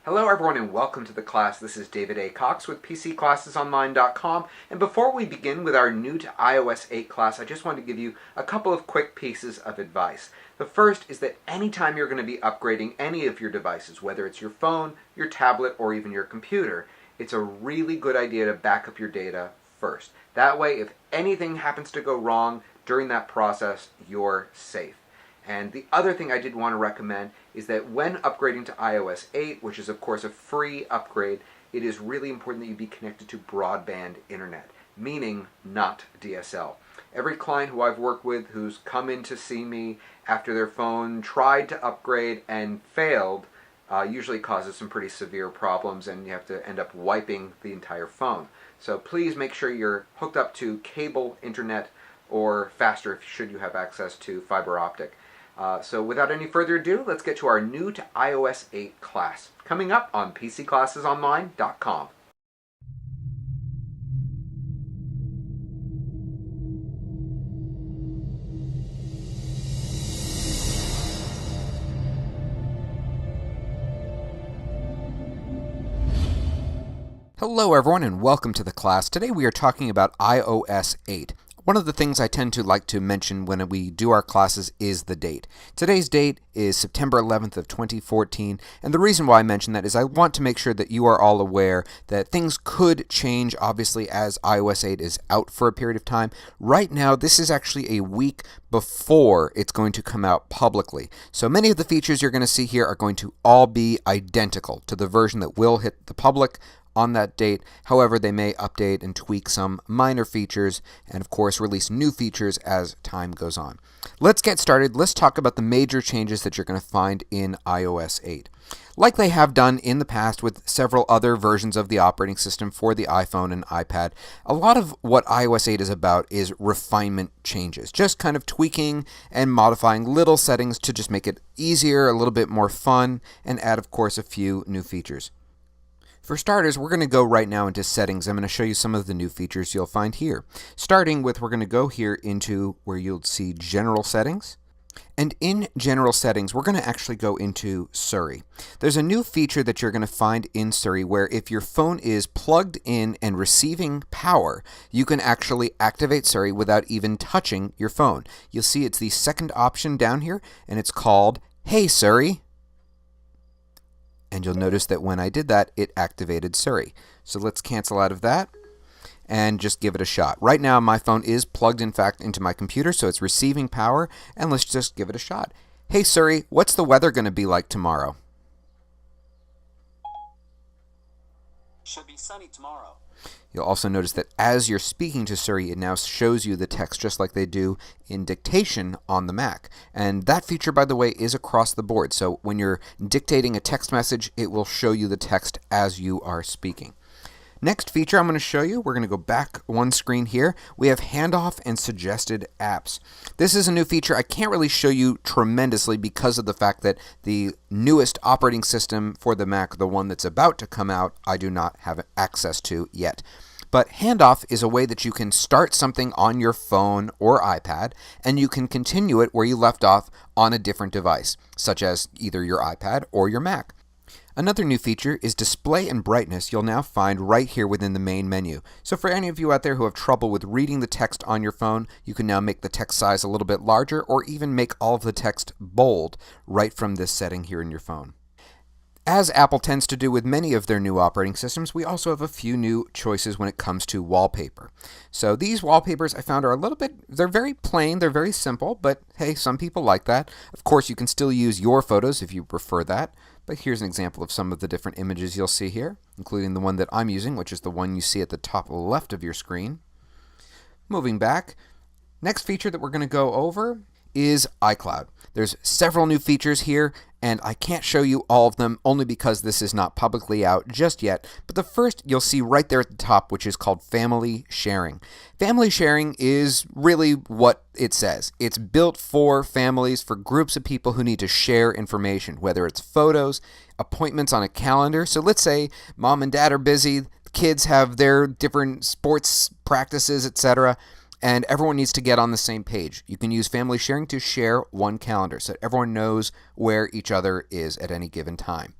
Hello everyone and welcome to the class. This is David A. Cox with PCClassesOnline.com, and before we begin with our new to iOS 8 class, I just want to give you a couple of quick pieces of advice. The first is that anytime you're going to be upgrading any of your devices, whether it's your phone, your tablet, or even your computer, it's a really good idea to back up your data first. That way, if anything happens to go wrong during that process, you're safe. And the other thing I did want to recommend is that when upgrading to iOS 8, which is of course a free upgrade, it is really important that you be connected to broadband internet, meaning not DSL. Every client who I've worked with who's come in to see me after their phone tried to upgrade and failed usually causes some pretty severe problems, and you have to end up wiping the entire phone. So please make sure you're hooked up to cable internet or faster should you have access to fiber optic. So without any further ado, let's get to our new to iOS 8 class, coming up on PCClassesOnline.com. Hello everyone and welcome to the class. Today we are talking about iOS 8. One of the things I tend to like to mention when we do our classes is the date. Today's date is September 11th of 2014, and the reason why I mention that is I want to make sure that you are all aware that things could change, obviously, as iOS 8 is out for a period of time. Right now, this is actually a week before it's going to come out publicly. So many of the features you're going to see here are going to all be identical to the version that will hit the public on that date. However, they may update and tweak some minor features and, of course, release new features as time goes on. Let's get started. Let's talk about the major changes that you're going to find in iOS 8. Like they have done in the past with several other versions of the operating system for the iPhone and iPad, a lot of what iOS 8 is about is refinement changes, just kind of tweaking and modifying little settings to just make it easier, a little bit more fun, and add, of course, a few new features. For starters, we're going to go right now into settings. I'm going to show you some of the new features you'll find here. Starting with, we're going to go here into where you'll see General Settings. And in General Settings, we're going to actually go into Siri. There's a new feature that you're going to find in Siri where if your phone is plugged in and receiving power, you can actually activate Siri without even touching your phone. You'll see it's the second option down here, and it's called Hey Siri. And you'll notice that when I did that, it activated Siri. So let's cancel out of that and just give it a shot. Right now, my phone is plugged, in fact, into my computer, so it's receiving power, and let's just give it a shot. Hey Siri, what's the weather going to be like tomorrow? Should be sunny tomorrow. You'll also notice that as you're speaking to Siri, it now shows you the text just like they do in dictation on the Mac. And that feature, by the way, is across the board. So when you're dictating a text message, it will show you the text as you are speaking. Next feature I'm going to show you, we're going to go back one screen here. We have handoff and suggested apps. This is a new feature I can't really show you tremendously because of the fact that the newest operating system for the Mac, the one that's about to come out, I do not have access to yet. But handoff is a way that you can start something on your phone or iPad, and you can continue it where you left off on a different device, such as either your iPad or your Mac. Another new feature is display and brightness you'll now find right here within the main menu. So for any of you out there who have trouble with reading the text on your phone, you can now make the text size a little bit larger or even make all of the text bold right from this setting here in your phone. As Apple tends to do with many of their new operating systems, we also have a few new choices when it comes to wallpaper. So these wallpapers I found are a little bit, they're very plain, they're very simple, but hey, some people like that. Of course, you can still use your photos if you prefer that. But here's an example of some of the different images you'll see here, including the one that I'm using, which is the one you see at the top left of your screen. Moving back, next feature that we're going to go over is iCloud. There's several new features here, and I can't show you all of them only because this is not publicly out just yet. But the first you'll see right there at the top, which is called Family Sharing. Family sharing is really what it says. It's built for families, for groups of people who need to share information, whether it's photos, appointments on a calendar. So let's say mom and dad are busy, the kids have their different sports practices, etc., and everyone needs to get on the same page. You can use family sharing to share one calendar so that everyone knows where each other is at any given time.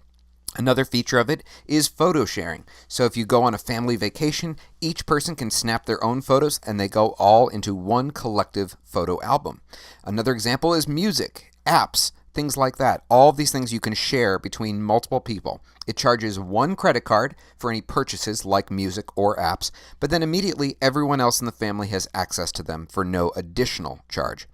Another feature of it is photo sharing. So if you go on a family vacation, each person can snap their own photos and they go all into one collective photo album. Another example is music, apps, things like that. All of these things you can share between multiple people. It charges one credit card for any purchases like music or apps, but then immediately everyone else in the family has access to them for no additional charge.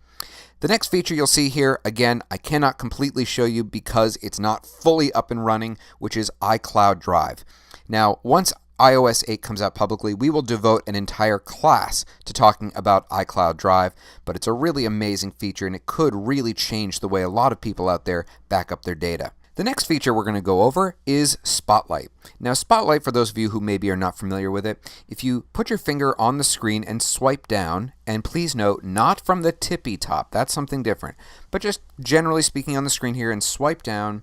The next feature you'll see here, again, I cannot completely show you because it's not fully up and running, which is iCloud Drive. Now, once iOS 8 comes out publicly, we will devote an entire class to talking about iCloud Drive, but it's a really amazing feature and it could really change the way a lot of people out there back up their data. The next feature we're going to go over is Spotlight. Now, Spotlight, for those of you who maybe are not familiar with it, if you put your finger on the screen and swipe down, and please note, not from the tippy top, that's something different, but just generally speaking on the screen here and swipe down,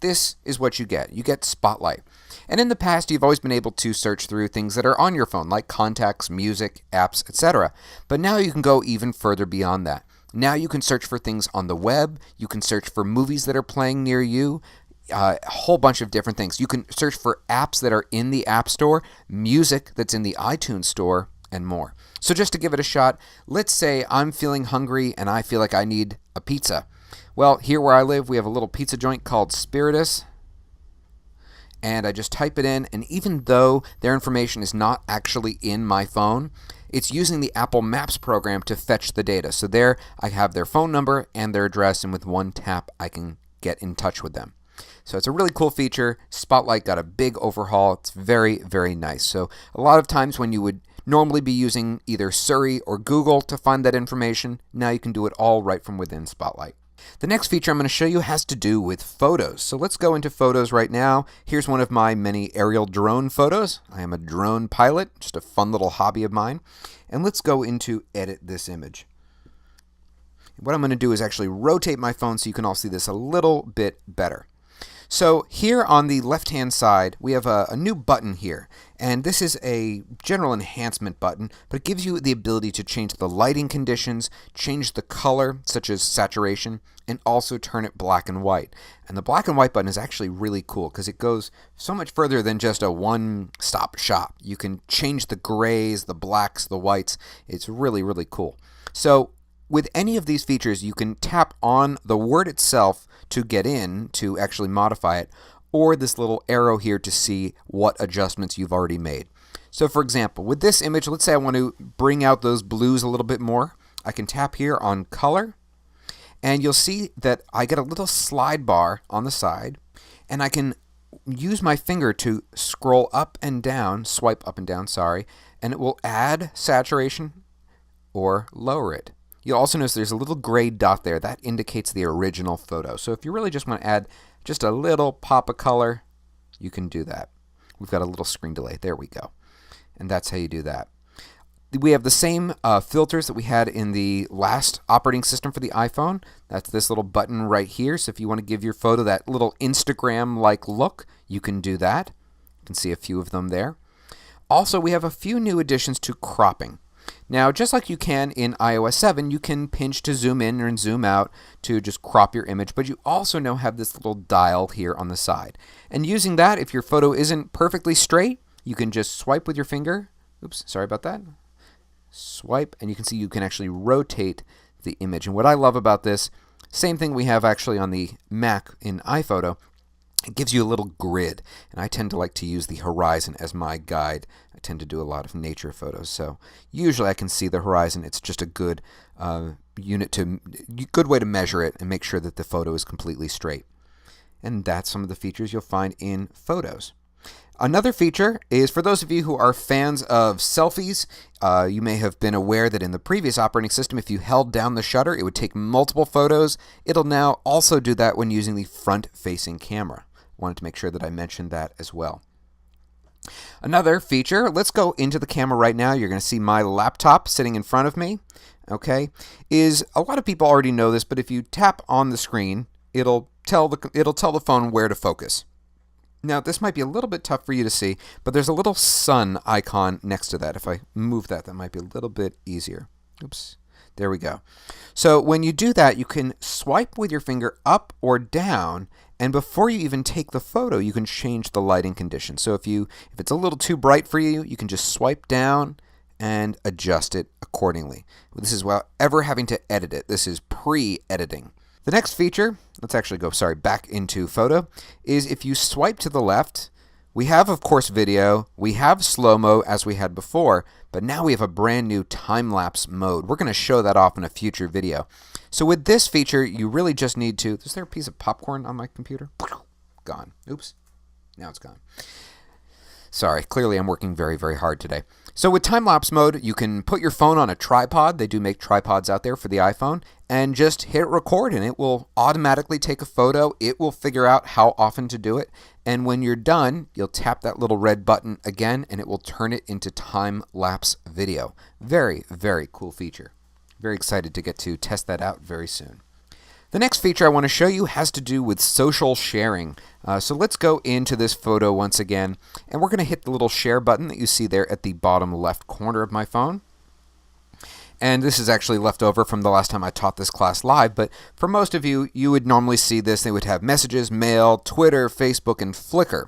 this is what you get. You get Spotlight. And in the past, you've always been able to search through things that are on your phone, like contacts, music, apps, etc. But now you can go even further beyond that. Now you can search for things on the web, you can search for movies that are playing near you, a whole bunch of different things. You can search for apps that are in the App Store, music that's in the iTunes Store, and more. So just to give it a shot, let's say I'm feeling hungry and I feel like I need a pizza. Well, here where I live, we have a little pizza joint called Spiritus, and I just type it in, and even though their information is not actually in my phone, it's using the Apple Maps program to fetch the data. So there I have their phone number and their address, and with one tap I can get in touch with them. So it's a really cool feature. Spotlight got a big overhaul. It's very, very nice. So a lot of times when you would normally be using either Siri or Google to find that information, now you can do it all right from within Spotlight. The next feature I'm going to show you has to do with photos. So let's go into photos right now. Here's one of my many aerial drone photos. I am a drone pilot, just a fun little hobby of mine. And let's go into edit this image. What I'm going to do is actually rotate my phone so you can all see this a little bit better. So here on the left-hand side, we have a new button here, and this is a general enhancement button, but it gives you the ability to change the lighting conditions, change the color, such as saturation, and also turn it black and white. And the black and white button is actually really cool because it goes so much further than just a one-stop shop. You can change the grays, the blacks, the whites. It's really, really cool. So with any of these features, you can tap on the word itself to get in to actually modify it, or this little arrow here to see what adjustments you've already made. So for example, with this image, let's say I want to bring out those blues a little bit more. I can tap here on color, and you'll see that I get a little slide bar on the side, and I can use my finger to scroll up and down, swipe up and down, sorry, and it will add saturation or lower it. You'll also notice there's a little gray dot there. That indicates the original photo. So if you really just want to add just a little pop of color, you can do that. We've got a little screen delay. There we go. And that's how you do that. We have the same filters that we had in the last operating system for the iPhone. That's this little button right here. So if you want to give your photo that little Instagram-like look, you can do that. You can see a few of them there. Also, we have a few new additions to cropping. Now, just like you can in iOS 7, you can pinch to zoom in and zoom out to just crop your image, but you also now have this little dial here on the side. And using that, if your photo isn't perfectly straight, you can just swipe with your finger. Oops, sorry about that. Swipe, and you can see you can actually rotate the image. And what I love about this, same thing we have actually on the Mac in iPhoto, it gives you a little grid, and I tend to like to use the horizon as my guide. I tend to do a lot of nature photos, so usually I can see the horizon. It's just a good good way to measure it and make sure that the photo is completely straight. And that's some of the features you'll find in Photos. Another feature is for those of you who are fans of selfies, you may have been aware that in the previous operating system, if you held down the shutter, it would take multiple photos. It'll now also do that when using the front-facing camera. Wanted to make sure that I mentioned that as well. Another feature, let's go into the camera right now. You're going to see my laptop sitting in front of me, okay, is a lot of people already know this, but if you tap on the screen, it'll tell the phone where to focus. Now, this might be a little bit tough for you to see, but there's a little sun icon next to that. If I move that, that might be a little bit easier. Oops. There we go. So when you do that, you can swipe with your finger up or down, and before you even take the photo, you can change the lighting conditions. So if it's a little too bright for you, you can just swipe down and adjust it accordingly. This is without ever having to edit it. This is pre-editing. The next feature, let's actually go, back into photo, is if you swipe to the left, we have, of course, video, we have slow-mo as we had before, but now we have a brand new time-lapse mode. We're going to show that off in a future video. So with this feature, you really just need to, is there a piece of popcorn on my computer? Gone. Oops. Now it's gone. Sorry, clearly I'm working very, very hard today. So with time-lapse mode, you can put your phone on a tripod. They do make tripods out there for the iPhone. And just hit record, and it will automatically take a photo. It will figure out how often to do it. And when you're done, you'll tap that little red button again, and it will turn it into time-lapse video. Very, very cool feature. Very excited to get to test that out very soon. The next feature I want to show you has to do with social sharing. So let's go into this photo once again, and we're going to hit the little share button that you see there at the bottom left corner of my phone. And this is actually left over from the last time I taught this class live, but for most of you, you would normally see this. They would have messages, mail, Twitter, Facebook, and Flickr.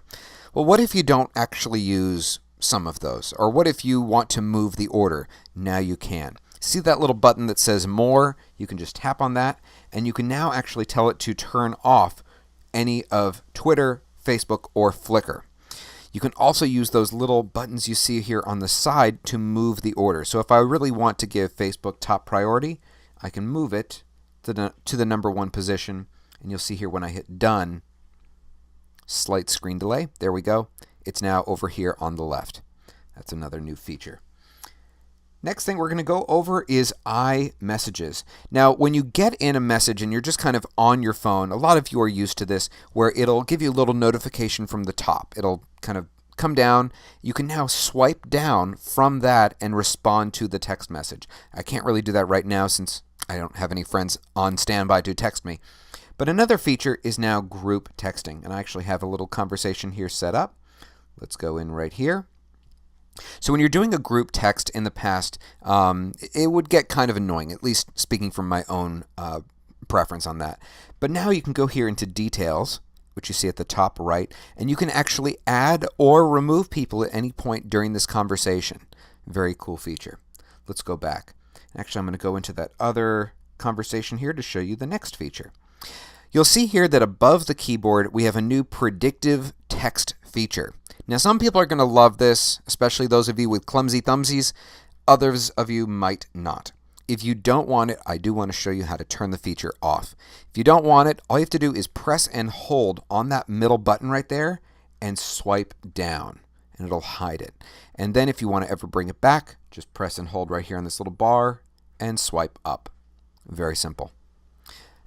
Well, what if you don't actually use some of those? Or what if you want to move the order? Now you can. See that little button that says More? You can just tap on that, and you can now actually tell it to turn off any of Twitter, Facebook, or Flickr. You can also use those little buttons you see here on the side to move the order. So if I really want to give Facebook top priority, I can move it to the number 1 position, and you'll see here when I hit Done, slight screen delay, there we go. It's now over here on the left. That's another new feature. Next thing we're going to go over is iMessages. Now, when you get in a message and you're just kind of on your phone, a lot of you are used to this, where it'll give you a little notification from the top. It'll kind of come down. You can now swipe down from that and respond to the text message. I can't really do that right now since I don't have any friends on standby to text me. But another feature is now group texting, and I actually have a little conversation here set up. Let's go in right here. So when you're doing a group text in the past, it would get kind of annoying, at least speaking from my own preference on that. But now you can go here into Details, which you see at the top right, and you can actually add or remove people at any point during this conversation. Very cool feature. Let's go back. Actually, I'm going to go into that other conversation here to show you the next feature. You'll see here that above the keyboard, we have a new predictive text feature. Now, some people are going to love this, especially those of you with clumsy thumbsies. Others of you might not. If you don't want it, I do want to show you how to turn the feature off. If you don't want it, all you have to do is press and hold on that middle button right there and swipe down, and it'll hide it. And then if you want to ever bring it back, just press and hold right here on this little bar and swipe up. Very simple.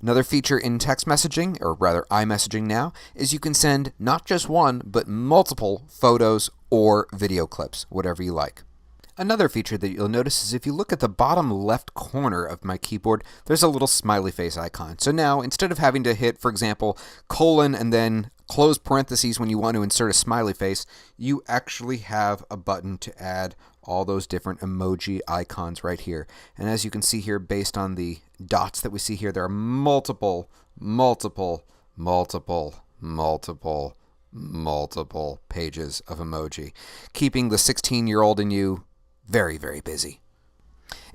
Another feature in text messaging, or rather iMessaging now, is you can send not just one, but multiple photos or video clips, whatever you like. Another feature that you'll notice is if you look at the bottom left corner of my keyboard, there's a little smiley face icon. So now, instead of having to hit, for example, colon and then close parentheses when you want to insert a smiley face, you actually have a button to add all those different emoji icons right here. And as you can see here, based on the dots that we see here, there are multiple pages of emoji, keeping the 16-year-old in you very, very busy.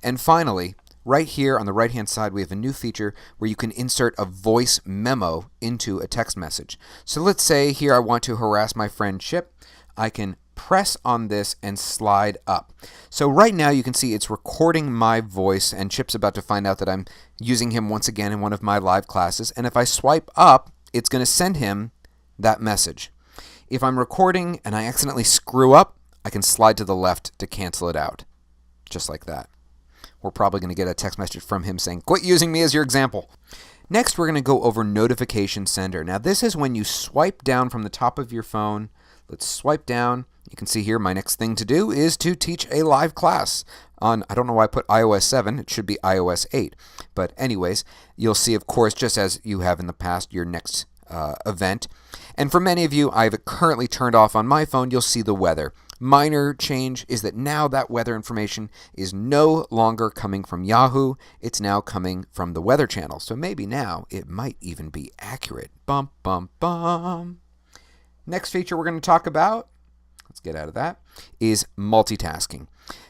And finally, right here on the right-hand side, we have a new feature where you can insert a voice memo into a text message. So let's say here I want to harass my friend Chip. I can press on this and slide up. So right now you can see it's recording my voice, and Chip's about to find out that I'm using him once again in one of my live classes. And if I swipe up, it's going to send him that message. If I'm recording and I accidentally screw up, I can slide to the left to cancel it out. Just like that. We're probably going to get a text message from him saying, "Quit using me as your example." Next, we're going to go over Notification Sender. Now, this is when you swipe down from the top of your phone. Let's swipe down. You can see here my next thing to do is to teach a live class on, I don't know why I put iOS 7. It should be iOS 8. But anyways, you'll see, of course, just as you have in the past, your next event. And for many of you, I have it currently turned off on my phone. You'll see the weather. Minor change is that now that weather information is no longer coming from Yahoo, it's now coming from the Weather Channel. So maybe now it might even be accurate. Bum, bum, bum. Next feature we're going to talk about, let's get out of that, is multitasking.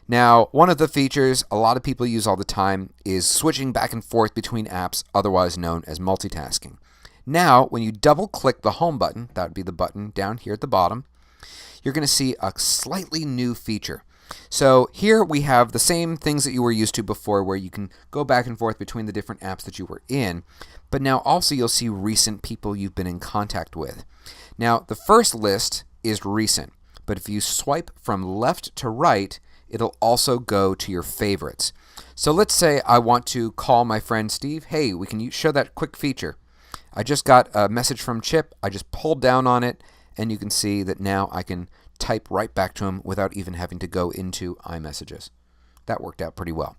Now, one of the features a lot of people use all the time is switching back and forth between apps, otherwise known as multitasking. Now, when you double click the home button, that would be the button down here at the bottom, you're going to see a slightly new feature. So here we have the same things that you were used to before, where you can go back and forth between the different apps that you were in, but now also you'll see recent people you've been in contact with. Now, the first list is recent, but if you swipe from left to right, it'll also go to your favorites. So let's say I want to call my friend Steve. Hey, we can show that quick feature. I just got a message from Chip. I just pulled down on it, and you can see that now I can type right back to him without even having to go into iMessages. That worked out pretty well.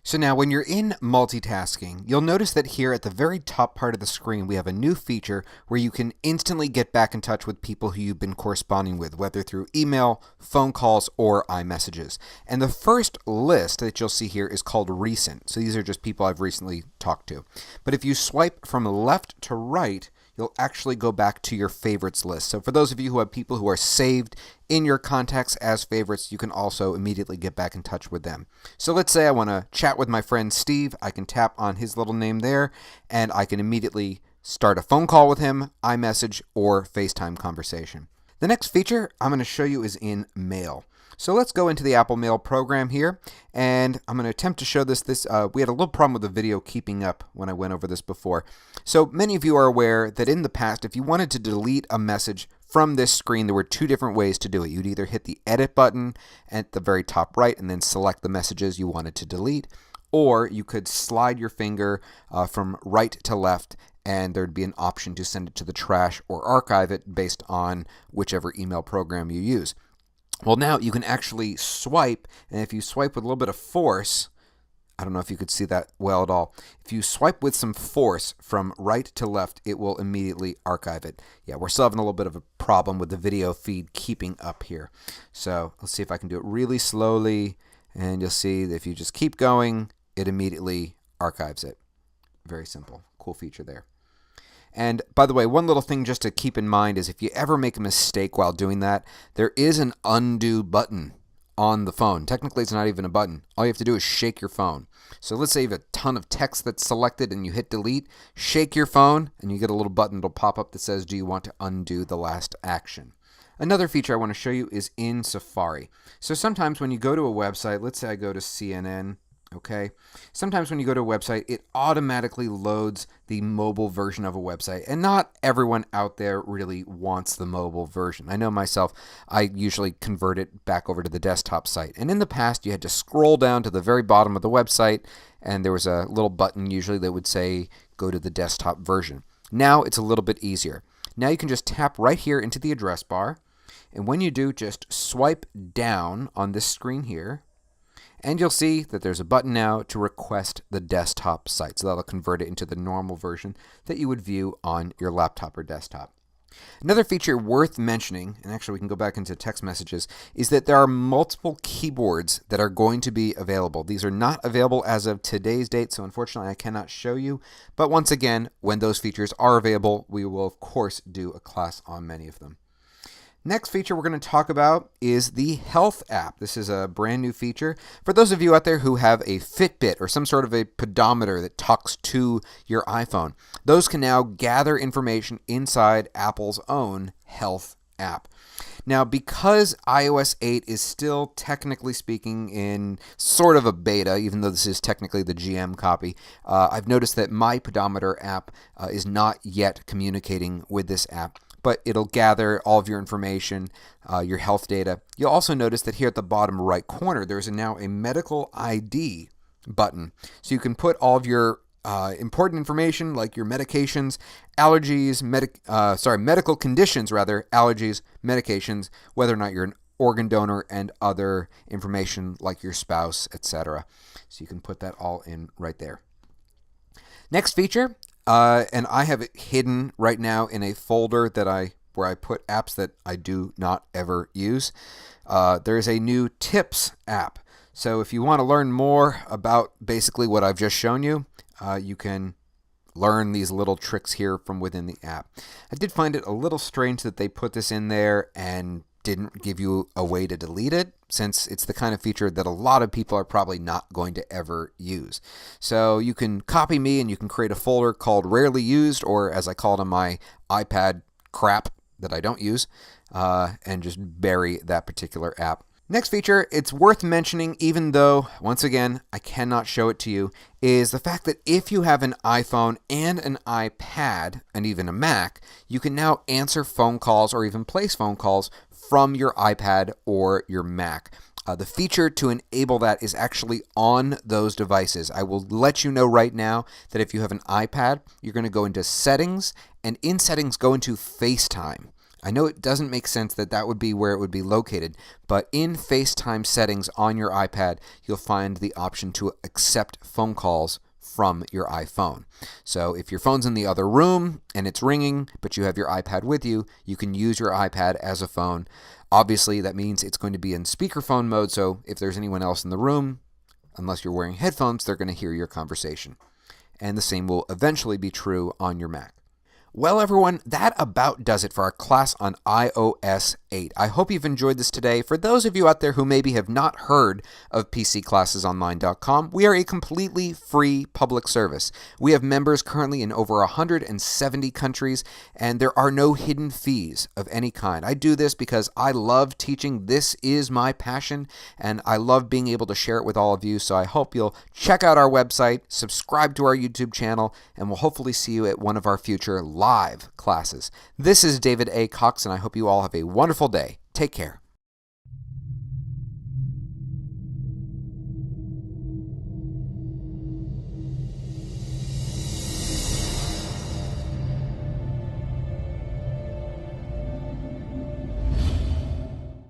So now when you're in multitasking, you'll notice that here at the very top part of the screen, we have a new feature where you can instantly get back in touch with people who you've been corresponding with, whether through email, phone calls, or iMessages. And the first list that you'll see here is called recent. So these are just people I've recently talked to. But if you swipe from left to right, you'll actually go back to your favorites list. So for those of you who have people who are saved in your contacts as favorites, you can also immediately get back in touch with them. So let's say I want to chat with my friend Steve. I can tap on his little name there, and I can immediately start a phone call with him, iMessage, or FaceTime conversation. The next feature I'm going to show you is in Mail. So let's go into the Apple Mail program here, and I'm going to attempt to show this. We had a little problem with the video keeping up when I went over this before. So many of you are aware that in the past, if you wanted to delete a message from this screen, there were two different ways to do it. You'd either hit the edit button at the very top right and then select the messages you wanted to delete, or you could slide your finger from right to left, and there'd be an option to send it to the trash or archive it based on whichever email program you use. Well, now you can actually swipe, and if you swipe with a little bit of force, I don't know if you could see that well at all. If you swipe with some force from right to left, it will immediately archive it. Yeah, we're still having a little bit of a problem with the video feed keeping up here. So let's see if I can do it really slowly, and you'll see that if you just keep going, it immediately archives it. Very simple. Cool feature there. And by the way, one little thing just to keep in mind is if you ever make a mistake while doing that, there is an undo button on the phone. Technically, it's not even a button. All you have to do is shake your phone. So let's say you have a ton of text that's selected and you hit delete, shake your phone, and you get a little button that'll pop up that says, do you want to undo the last action? Another feature I want to show you is in Safari. So sometimes when you go to a website, let's say I go to CNN, okay? Sometimes when you go to a website, it automatically loads the mobile version of a website, and not everyone out there really wants the mobile version. I know myself, I usually convert it back over to the desktop site, and in the past you had to scroll down to the very bottom of the website, and there was a little button usually that would say go to the desktop version. Now it's a little bit easier. Now you can just tap right here into the address bar, and when you do, just swipe down on this screen here, and you'll see that there's a button now to request the desktop site. So that'll convert it into the normal version that you would view on your laptop or desktop. Another feature worth mentioning, and actually we can go back into text messages, is that there are multiple keyboards that are going to be available. These are not available as of today's date, so unfortunately I cannot show you. But once again, when those features are available, we will of course do a class on many of them. Next feature we're going to talk about is the Health app. This is a brand new feature. For those of you out there who have a Fitbit or some sort of a pedometer that talks to your iPhone, those can now gather information inside Apple's own Health app. Now, because iOS 8 is still technically speaking in sort of a beta, even though this is technically the GM copy, I've noticed that my pedometer app is not yet communicating with this app, but it'll gather all of your information, your health data. You'll also notice that here at the bottom right corner, there's now a medical ID button. So you can put all of your important information like your medications, allergies, medical conditions rather, allergies, medications, whether or not you're an organ donor, and other information like your spouse, etc. So you can put that all in right there. Next feature, and I have it hidden right now in a folder that I where I put apps that I do not ever use. There's a new Tips app. So if you want to learn more about basically what I've just shown you, you can learn these little tricks here from within the app. I did find it a little strange that they put this in there and didn't give you a way to delete it, since it's the kind of feature that a lot of people are probably not going to ever use. So you can copy me and you can create a folder called Rarely Used, or as I call it on my iPad, crap that I don't use, and just bury that particular app. Next feature, it's worth mentioning, even though, once again, I cannot show it to you, is the fact that if you have an iPhone and an iPad, and even a Mac, you can now answer phone calls or even place phone calls from your iPad or your Mac. The feature to enable that is actually on those devices. I will let you know right now that if you have an iPad, you're going to go into Settings, and in Settings, go into FaceTime. I know it doesn't make sense that that would be where it would be located, but in FaceTime settings on your iPad, you'll find the option to accept phone calls from your iPhone. So if your phone's in the other room and it's ringing, but you have your iPad with you, you can use your iPad as a phone. Obviously, that means it's going to be in speakerphone mode, so if there's anyone else in the room, unless you're wearing headphones, they're going to hear your conversation. And the same will eventually be true on your Mac. Well, everyone, that about does it for our class on iOS 8. I hope you've enjoyed this today. For those of you out there who maybe have not heard of PCClassesOnline.com, we are a completely free public service. We have members currently in over 170 countries, and there are no hidden fees of any kind. I do this because I love teaching. This is my passion, and I love being able to share it with all of you. So I hope you'll check out our website, subscribe to our YouTube channel, and we'll hopefully see you at one of our future live classes. This is David A. Cox, and I hope you all have a wonderful day. Take care.